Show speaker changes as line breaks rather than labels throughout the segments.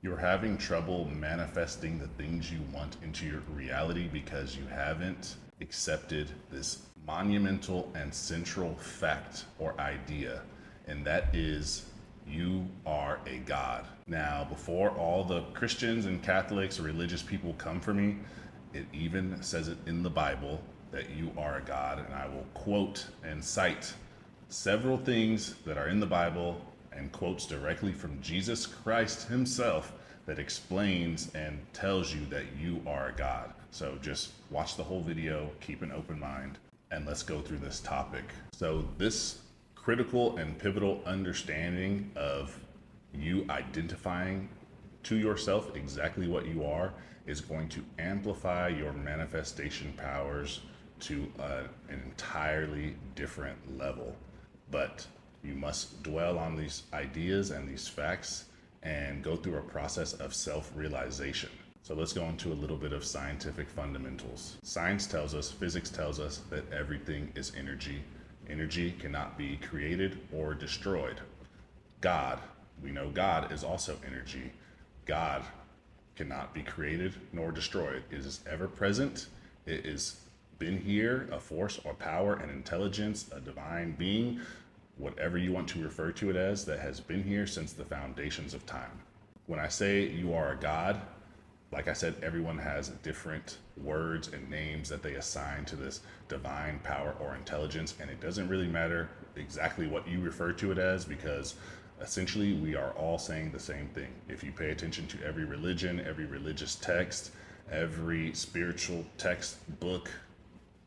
You're having trouble manifesting the things you want into your reality because you haven't accepted this monumental and central fact or idea, and that is you are a God. Now, before all the Christians and Catholics or religious people come for me, it even says it in the Bible that you are a God, and I will quote and cite several things that are in the Bible and quotes directly from Jesus Christ himself that explains and tells you that you are a God. So just watch the whole video, keep an open mind, and let's go through this topic. So this critical and pivotal understanding of you identifying to yourself exactly what you are is going to amplify your manifestation powers to an entirely different level. But you must dwell on these ideas and these facts and go through a process of self-realization. So let's go into a little bit of scientific fundamentals. Science tells us, physics tells us that everything is energy. Energy cannot be created or destroyed. God, we know God is also energy. God cannot be created nor destroyed. It is ever present. It is been here, a force or power, an intelligence, a divine being, whatever you want to refer to it as, that has been here since the foundations of time. When I say you are a God, like I said, everyone has different words and names that they assign to this divine power or intelligence, and it doesn't really matter exactly what you refer to it as, because essentially we are all saying the same thing. If you pay attention to every religion, every religious text, every spiritual textbook,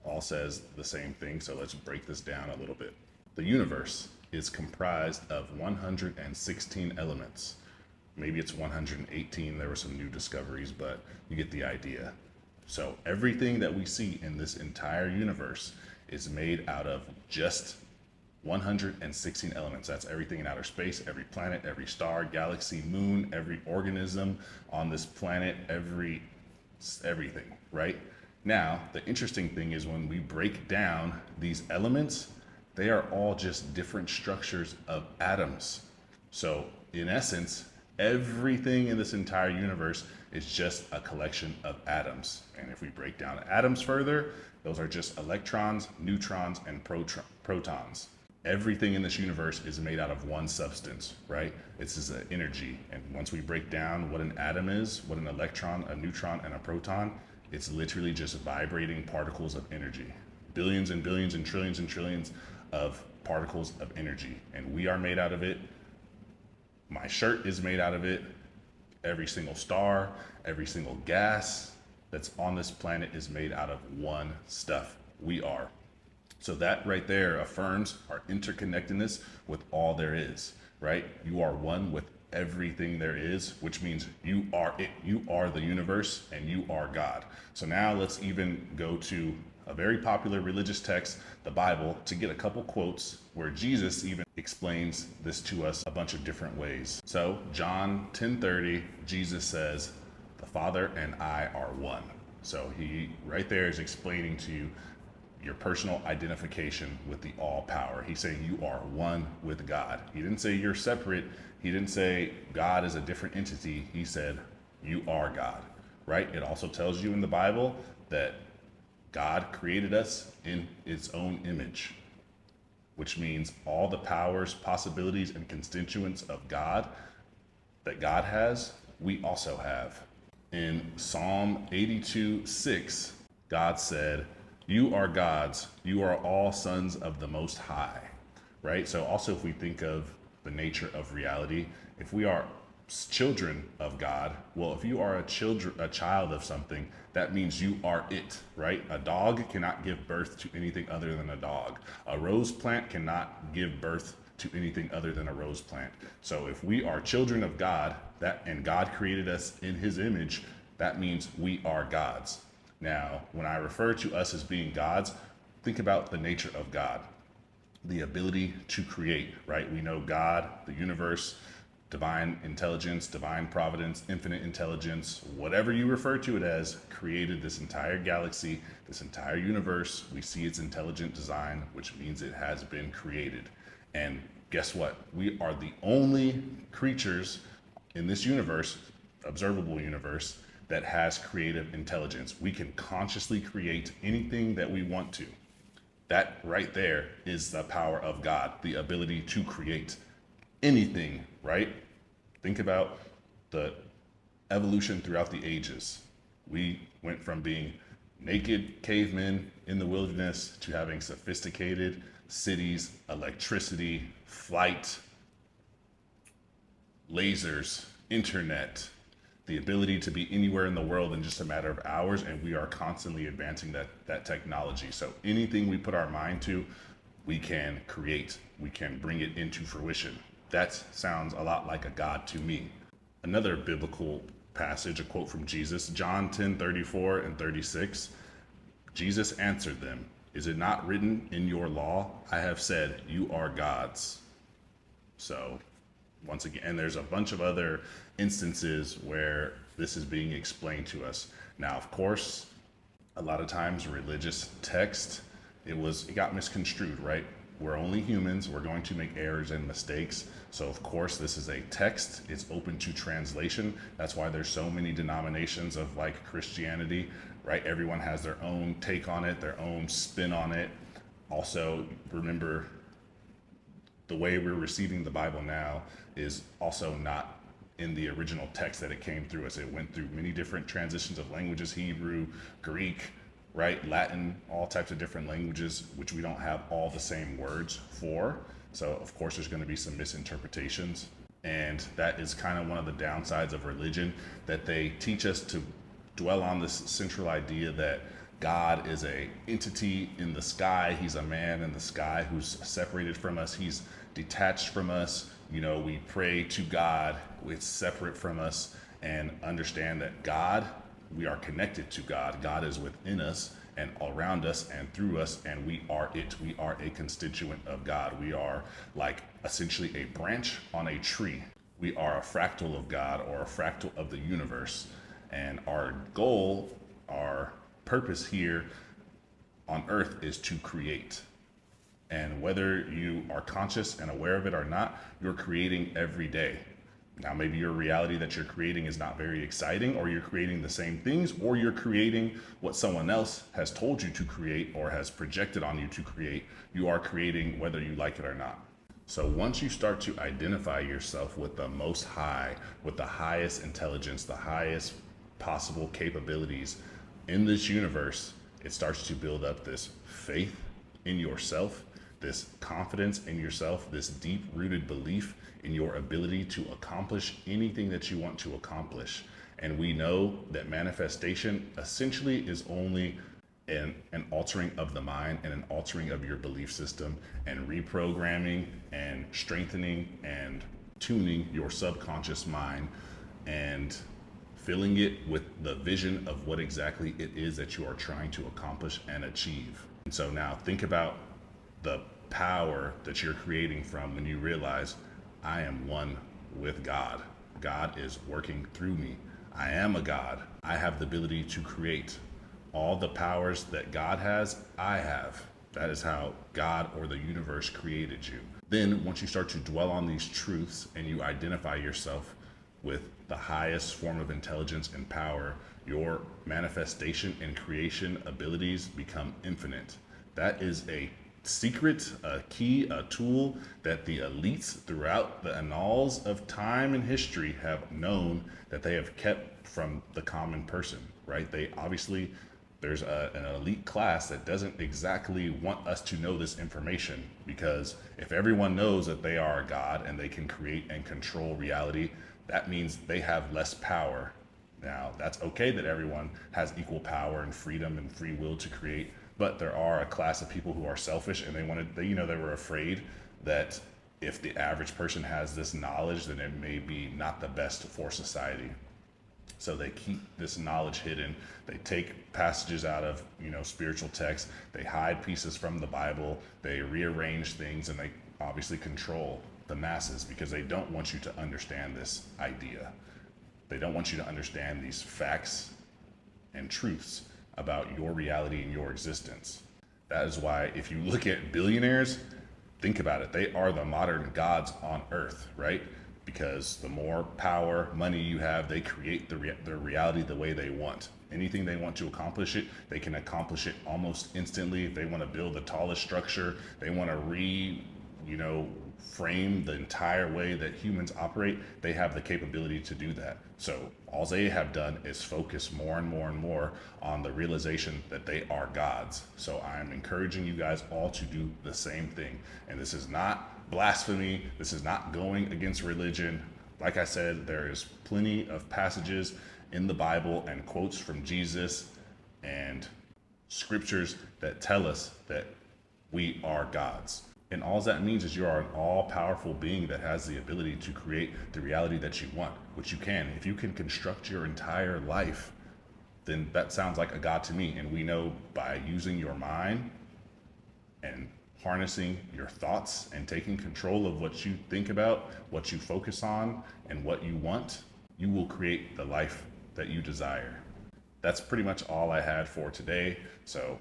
all says the same thing. So let's break this down a little bit. The universe is comprised of 116 elements. Maybe it's 118, there were some new discoveries, but you get the idea. So everything that we see in this entire universe is made out of just 116 elements. That's everything in outer space, every planet, every star, galaxy, moon, every organism on this planet, everything, right? Now, the interesting thing is when we break down these elements, they are all just different structures of atoms. So in essence, everything in this entire universe is just a collection of atoms. And if we break down atoms further, those are just electrons, neutrons, and protons. Everything in this universe is made out of one substance, right? This is an energy. And once we break down what an atom is, what an electron, a neutron, and a proton, it's literally just vibrating particles of energy. Billions and billions and trillions of particles of energy. And we are made out of it. My shirt is made out of it. Every single star, every single gas that's on this planet is made out of one stuff. We are. So that right there affirms our interconnectedness with all there is, right? You are one with everything there is, which means you are it. You are the universe and you are God. So now let's even go to a very popular religious text, the Bible, to get a couple quotes where Jesus even explains this to us a bunch of different ways. So John 10:30, Jesus says, "The Father and I are one." So he right there is explaining to you your personal identification with the all power. He's saying you are one with God. He didn't say you're separate. He didn't say God is a different entity. He said you are God, right? It also tells you in the Bible that God created us in its own image, which means all the powers, possibilities, and constituents of God that God has, we also have. In Psalm 82:6, God said, "You are gods, you are all sons of the Most High," right? So also if we think of the nature of reality, if we are children of God, well, if you are a child of something, that means you are it, right? A dog cannot give birth to anything other than a dog. A rose plant cannot give birth to anything other than a rose plant. So if we are children of God, and God created us in his image, that means we are gods. Now, when I refer to us as being gods, think about the nature of God. The ability to create, right? We know God, the universe, divine intelligence, divine providence, infinite intelligence, whatever you refer to it as, created this entire galaxy, this entire universe. We see its intelligent design, which means it has been created. And guess what? We are the only creatures in this universe observable universe that has creative intelligence. We can consciously create anything that we want to. That right there is the power of God, the ability to create anything, right? Think about the evolution throughout the ages. We went from being naked cavemen in the wilderness to having sophisticated cities, electricity, flight, lasers, internet, the ability to be anywhere in the world in just a matter of hours, and we are constantly advancing that technology. So anything we put our mind to, we can create, we can bring it into fruition. That sounds a lot like a God to me. Another biblical passage, a quote from Jesus, John 10:34 and 36. Jesus answered them, "Is it not written in your law, I have said, you are gods?" So once again, and there's a bunch of other instances where this is being explained to us. Now, of course, a lot of times religious text, it got misconstrued, right? We're only humans. We're going to make errors and mistakes. So of course, this is a text. It's open to translation. That's why there's so many denominations of like Christianity, right? Everyone has their own take on it, their own spin on it. Also, remember, the way we're receiving the Bible now is also not in the original text that it came through us. It went through many different transitions of languages, Hebrew, Greek, right? Latin, all types of different languages, which we don't have all the same words for. So of course there's going to be some misinterpretations. And that is kind of one of the downsides of religion, that they teach us to dwell on this central idea that God is a entity in the sky. He's a man in the sky who's separated from us. He's detached from us. You know, we pray to God. It's separate from us, and understand that God, we are connected to God. God is within us and around us and through us, and we are it. We are a constituent of God. We are like essentially a branch on a tree. We are a fractal of God, or a fractal of the universe. And our goal, our purpose here on earth is to create. And whether you are conscious and aware of it or not, you're creating every day. Now, maybe your reality that you're creating is not very exciting, or you're creating the same things, or you're creating what someone else has told you to create or has projected on you to create. You are creating whether you like it or not. So once you start to identify yourself with the Most High, with the highest intelligence, the highest possible capabilities in this universe, it starts to build up this faith in yourself, this confidence in yourself, this deep-rooted belief in your ability to accomplish anything that you want to accomplish. And we know that manifestation essentially is only an altering of the mind and an altering of your belief system, and reprogramming and strengthening and tuning your subconscious mind and filling it with the vision of what exactly it is that you are trying to accomplish and achieve. And so now think about the power that you're creating from when you realize, I am one with God. God is working through me. I am a God. I have the ability to create. All the powers that God has, I have. That is how God or the universe created you. Then once you start to dwell on these truths and you identify yourself with the highest form of intelligence and power, your manifestation and creation abilities become infinite. That is a secret, a key, a tool that the elites throughout the annals of time and history have known, that they have kept from the common person, right? They obviously, there's an elite class that doesn't exactly want us to know this information, because if everyone knows that they are a God and they can create and control reality, that means they have less power. Now, that's okay that everyone has equal power and freedom and free will to create, but there are a class of people who are selfish, and they were afraid that if the average person has this knowledge, then it may be not the best for society. So they keep this knowledge hidden. They take passages out of, spiritual texts. They hide pieces from the Bible. They rearrange things, and they obviously control the masses because they don't want you to understand this idea. They don't want you to understand these facts and truths about your reality and your existence. That is why if you look at billionaires, think about it. They are the modern gods on earth, right? because the more power, money you have, they create their reality the way they want. Anything they want to accomplish it, they can accomplish it almost instantly. If they want to build the tallest structure, they want to frame the entire way that humans operate, they have the capability to do that. So all they have done is focus more and more and more on the realization that they are gods. So I'm encouraging you guys all to do the same thing. And this is not blasphemy. This is not going against religion. Like I said, there is plenty of passages in the Bible and quotes from Jesus and scriptures that tell us that we are gods. And all that means is you are an all-powerful being that has the ability to create the reality that you want, which you can. If you can construct your entire life, then that sounds like a God to me. And we know by using your mind and harnessing your thoughts and taking control of what you think about, what you focus on, and what you want, you will create the life that you desire. That's pretty much all I had for today. So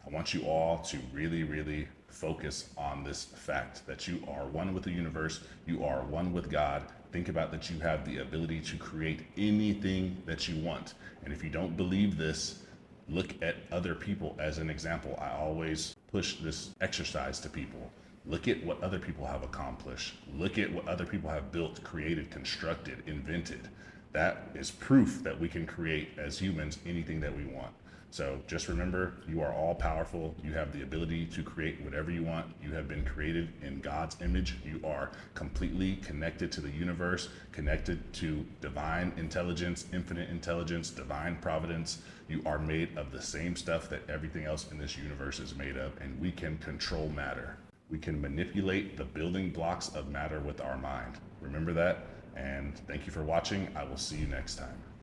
I want you all to really, really focus on this fact that you are one with the universe, you are one with God. Think about that you have the ability to create anything that you want. And if you don't believe this, look at other people as an example. I always push this exercise to people. Look at what other people have accomplished. Look at what other people have built, created, constructed, invented. That is proof that we can create as humans anything that we want. So just remember, you are all powerful. You have the ability to create whatever you want. You have been created in God's image. You are completely connected to the universe, connected to divine intelligence, infinite intelligence, divine providence. You are made of the same stuff that everything else in this universe is made of, and we can control matter. We can manipulate the building blocks of matter with our mind. Remember that, and thank you for watching. I will see you next time.